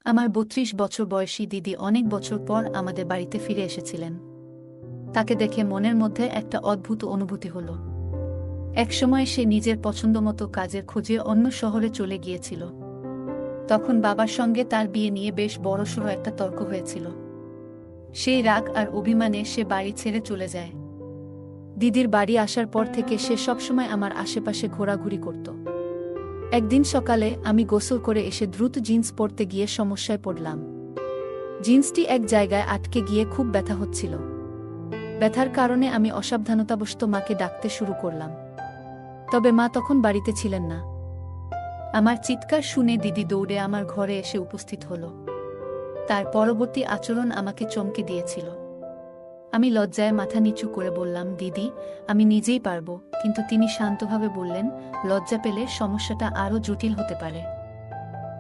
আমার ৩২ বছর বয়সী দিদি অনেক বছর পর আমাদের বাড়িতে ফিরে এসেছিলেন। তাকে দেখে মনের মধ্যে একটা অদ্ভুত অনুভূতি হল। একসময় সে নিজের পছন্দমতো কাজের খোঁজে অন্য শহরে চলে গিয়েছিল। তখন বাবার সঙ্গে তার বিয়ে নিয়ে বেশ বড়সড় একটা তর্ক হয়েছিল। সেই রাগ আর অভিমানে সে বাড়ি ছেড়ে চলে যায়। দিদির বাড়ি আসার পর থেকে সে সবসময় আমার আশেপাশে ঘোরাঘুরি করত। একদিন সকালে আমি গোসল করে এসে দ্রুত জিন্স পরতে গিয়ে সমস্যায় পড়লাম। জিন্সটি এক জায়গায় আটকে গিয়ে খুব ব্যথা হচ্ছিল। ব্যথার কারণে আমি অসাবধানতাবশত মাকে ডাকতে শুরু করলাম। তবে মা তখন বাড়িতে ছিলেন না। আমার চিৎকার শুনে দিদি দৌড়ে আমার ঘরে এসে উপস্থিত হল। তার পরবর্তী আচরণ আমাকে চমকে দিয়েছিল। আমি লজ্জায় মাথা নিচু করে বললাম, দিদি, আমি নিজেই পারব। কিন্তু তিনি শান্তভাবে বললেন, লজ্জা পেলে সমস্যাটা আরও জটিল হতে পারে।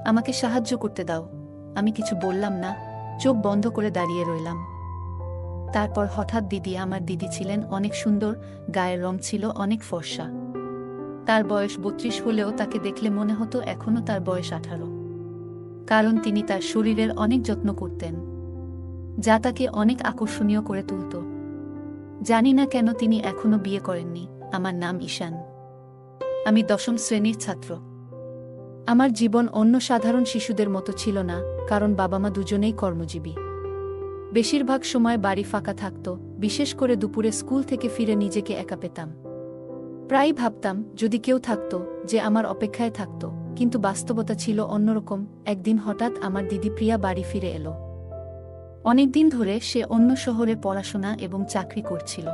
আমাকে সাহায্য করতে দাও। আমি কিছু বললাম না, চোখ বন্ধ করে দাঁড়িয়ে রইলাম। তারপর হঠাৎ আমার দিদি ছিলেন অনেক সুন্দর, গায়ের রং ছিল অনেক ফর্সা। তার বয়স ৩২ হলেও তাকে দেখলে মনে হতো এখনও তার বয়স ১৮। কারণ তিনি তার শরীরের অনেক যত্ন করতেন, যা তাকে অনেক আকর্ষণীয় করে তুলত। জানি না কেন তিনি এখনো বিয়ে করেননি। আমার নাম ঈশান। আমি ১০ম শ্রেণীর ছাত্র। আমার জীবন অন্য সাধারণ শিশুদের মতো ছিল না, কারণ বাবা মা দুজনেই কর্মজীবী। বেশিরভাগ সময় বাড়ি ফাঁকা থাকত, বিশেষ করে দুপুরে স্কুল থেকে ফিরে নিজেকে একা পেতাম। প্রায়ই ভাবতাম যদি কেউ থাকত যে আমার অপেক্ষায় থাকত, কিন্তু বাস্তবতা ছিল অন্যরকম। একদিন হঠাৎ আমার দিদি প্রিয়া বাড়ি ফিরে এলো। অনেকদিন ধরে সে অন্য শহরে পড়াশোনা এবং চাকরি করছিল।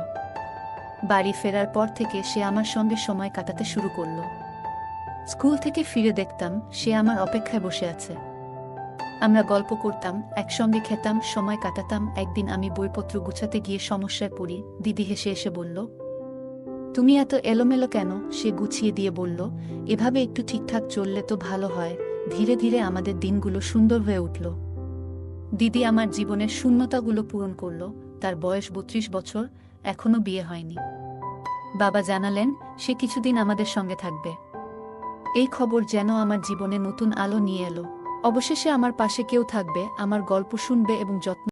বাড়ি ফেরার পর থেকে সে আমার সঙ্গে সময় কাটাতে শুরু করল। স্কুল থেকে ফিরে দেখতাম সে আমার অপেক্ষায় বসে আছে। আমরা গল্প করতাম, একসঙ্গে খেতাম, সময় কাটাতাম। একদিন আমি বইপত্র গুছাতে গিয়ে সমস্যায় পড়ি। দিদি হেসে এসে বলল, তুমি এত এলোমেলো কেন? সে গুছিয়ে দিয়ে বলল, এভাবে একটু ঠিকঠাক চললে তো ভালো হয়। ধীরে ধীরে আমাদের দিনগুলো সুন্দর হয়ে উঠল। দিদি আমার জীবনের শূন্যতাগুলো পূরণ করল। তার বয়স ৩২ বছর, এখনো বিয়ে হয়নি। বাবা জানালেন সে কিছুদিন আমাদের সঙ্গে থাকবে। এই খবর যেন আমার জীবনে নতুন আলো নিয়ে এলো। অবশেষে আমার পাশে কেউ থাকবে, আমার গল্প শুনবে এবং যত্ন